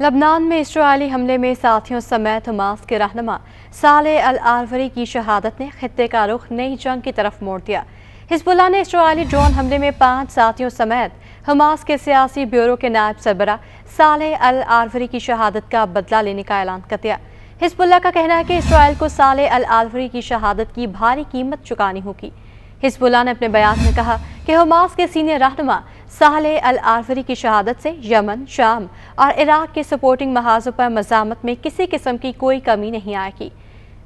लबनान में इसराइली हमले में साथियों समेत हमास के रहनुमा सालेह अल आरवरी की शहादत ने खित्ते का रुख नई जंग की तरफ मोड़ दिया। हिजबुल्लाह ने इसराइली ड्रोन हमले में 5 साथियों समेत हमास के सियासी ब्यूरो के नायब सरबराह सालेह अल आरवरी की शहादत का बदला लेने का ऐलान कर दिया। हिजबुल्लाह का कहना है कि इसराइल को सालेह अल आरवरी की शहादत की भारी कीमत चुकानी होगी। हिजबुल्लाह ने अपने बयान में कहा कि हमास के सीनियर रहनुमा सालेह अल आरवरी की शहादत से यमन, शाम और इराक के सपोर्टिंग महाजों पर मज़ामत में किसी किस्म की कोई कमी नहीं आएगी।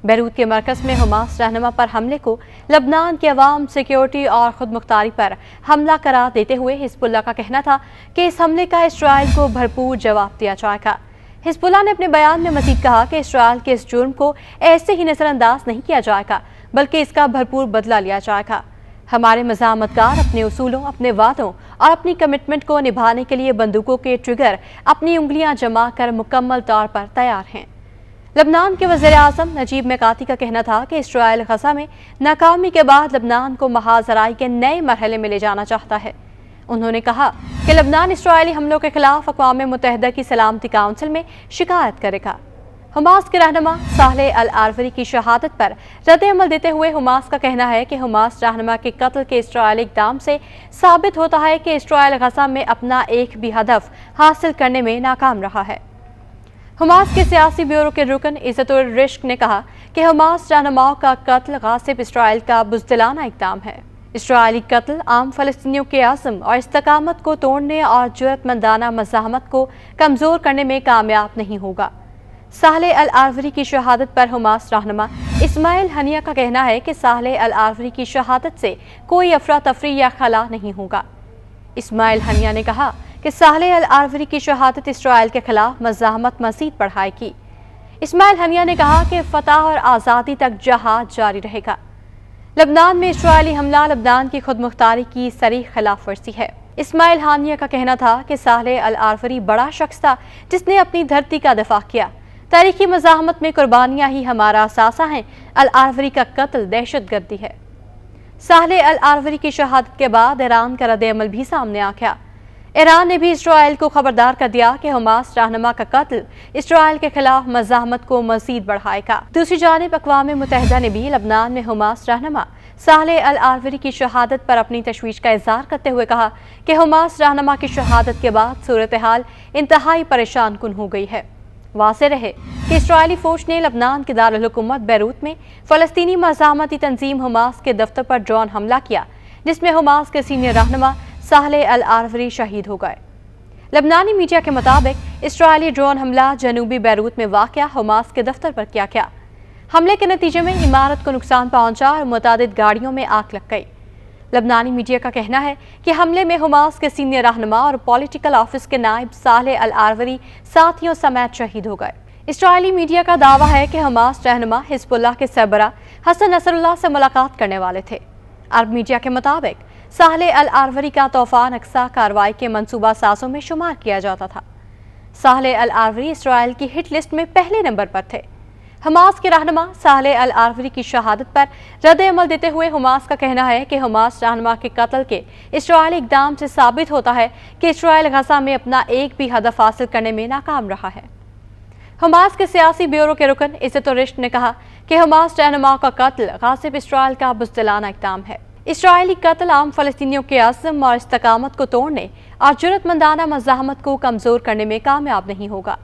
बैरूत के मरकज़ में हमास रहनुमा पर हमले को लबनान के अवाम, सिक्योरिटी और खुद मुख्तारी पर हमला करार देते हुए हिजबुल्लाह का कहना था कि इस हमले का इसराइल को भरपूर जवाब दिया जाएगा। हिजबुल्लाह ने अपने बयान में मज़ीद कहा कि इसराइल के इस जुर्म को ऐसे ही नज़रअंदाज नहीं किया जाएगा, बल्कि इसका भरपूर बदला लिया जाएगा। हमारे मज़ामतगार अपने उसूलों, अपने वादों और अपनी कमिटमेंट को निभाने के लिए बंदूकों के ट्रिगर अपनी उंगलियां जमा कर मुकम्मल तौर पर तैयार हैं। लबनान के वज़ीर आज़म नजीब मिकाती का कहना था कि इसराइल गज़ा में नाकामी के बाद लबनान को महाजराई के नए मरहले में ले जाना चाहता है। उन्होंने कहा कि लबनान इसराइली हमलों के खिलाफ अक़वाम मुत्तहिदा की सलामती काउंसिल में शिकायत करेगा। हमास के रहनुमा सालेह अल आरवरी की शहादत पर रद्द-ए-अमल देते हुए हमास का कहना है कि हमास रहनुमा के कत्ल के इसराइली इक़दाम से साबित होता है कि इसराइल गज़ा में अपना एक भी हदफ हासिल करने में नाकाम रहा है। हमास के सियासी ब्यूरो के रुकन इज़्ज़तुर रिश्क ने कहा कि हमास रहनुमाओं का कत्ल गासिब इसराइल का बुज़दिलाना इक़दाम है। इसराइली कत्ल आम फ़लस्तीनियों के आज़म और इस्तकामत को तोड़ने और जुर्रतमंदाना मज़ाहमत को कमज़ोर करने में कामयाब नहीं होगा। सालेह अल आरवरी की शहादत पर हमास रहनुमा इस्माइल हनिया का कहना है कि सालेह अल आरवरी की शहादत से कोई अफरा तफरी या खला नहीं होगा। इस्माइल हनिया ने कहा कि सालेह अल आरवरी की शहादत इसराइल के खिलाफ मज़ाहमत मज़ीद बढ़ाएगी। इस्माइल हनिया ने कहा कि फतह और आज़ादी तक जहाद जारी रहेगा। लबनान में इसराइली हमला लबनान की खुद मुख्तारी की सरीह खिलाफ वर्जी है। इस्माइल हानिया का कहना था कि सालेह अल आरवरी बड़ा शख्स था जिसने अपनी धरती का दफा किया। तारीखी मज़ाहमत में कुर्बानियाँ ही हमारा असासा हैं। अल आरवरी का कत्ल दहशतगर्दी है। सालेह अल आरवरी की शहादत के बाद ईरान का रद्द-ए-अमल भी सामने आ गया। ईरान ने भी इसराइल को खबरदार कर दिया कि हमास रहनुमा का कत्ल इसराइल के खिलाफ मज़ाहमत को मज़ीद बढ़ाएगा। दूसरी जानिब अक़वाम मुत्तहिदा ने भी लबनान में हमास रहनुमा सालेह अल आरवरी की शहादत पर अपनी तशवीश का इज़हार करते हुए कहा कि हमास रहनुमा की शहादत के बाद सूरत हाल इंतहाई परेशान कुन हो गई है। वाज़ेह रहे कि इसराइली फ़ौज ने लबनान के दारुल हुकूमत बैरूत में फ़लस्तीनी मज़ाहमती तंजीम हमास के दफ्तर पर ड्रोन हमला किया, जिसमें हमास के सीनियर रहनुमा सालेह अल आरवरी शहीद हो गए। लबनानी मीडिया के मुताबिक इसराइली ड्रोन हमला जनूबी बैरूत में वाक़या हमास के दफ्तर पर किया गया। हमले के नतीजे में इमारत को नुकसान पहुंचा और मुतादिद गाड़ियों में आग लग गई। लबनानी मीडिया का कहना है कि हमले में हमास के सीनियर रहनुमा और पॉलिटिकल ऑफिस के नायब सालेह अल आरवरी साथियों समेत शहीद हो गए। इसराइली मीडिया का दावा है कि हमास रहनुमा हिजबुल्लाह के सरबराह हसन नसरुल्लाह से मुलाकात करने वाले थे। अरब मीडिया के मुताबिक सालेह अल आरवरी का तूफ़ान अक्सा कार्रवाई के मंसूबा साजों में शुमार किया जाता था। सालेह अल आरवरी इसराइल की हिट लिस्ट में पहले नंबर पर थे। हमास के रहनुमा सालेह अल आरवरी की शहादत पर रद्द-ए-अमल देते हुए हमास का कहना है कि हमास रहनुमा के कत्ल के इसराइली इक़दाम से साबित होता है कि इसराइल गज़ा में अपना एक भी हदफ हासिल करने में नाकाम रहा है। हमास के सियासी ब्यूरो के रुकन इज़्ज़तुर रिश्क ने कहा कि हमास रहनुमा का कत्ल गासिब इसराइल का बुज़दिलाना इक़दाम है। इसराइली कत्ल आम फ़लस्तीनियों के अज़्म और इस्तकामत को तोड़ने और जुर्रतमंदाना मज़ाहमत को कमज़ोर करने में कामयाब नहीं होगा।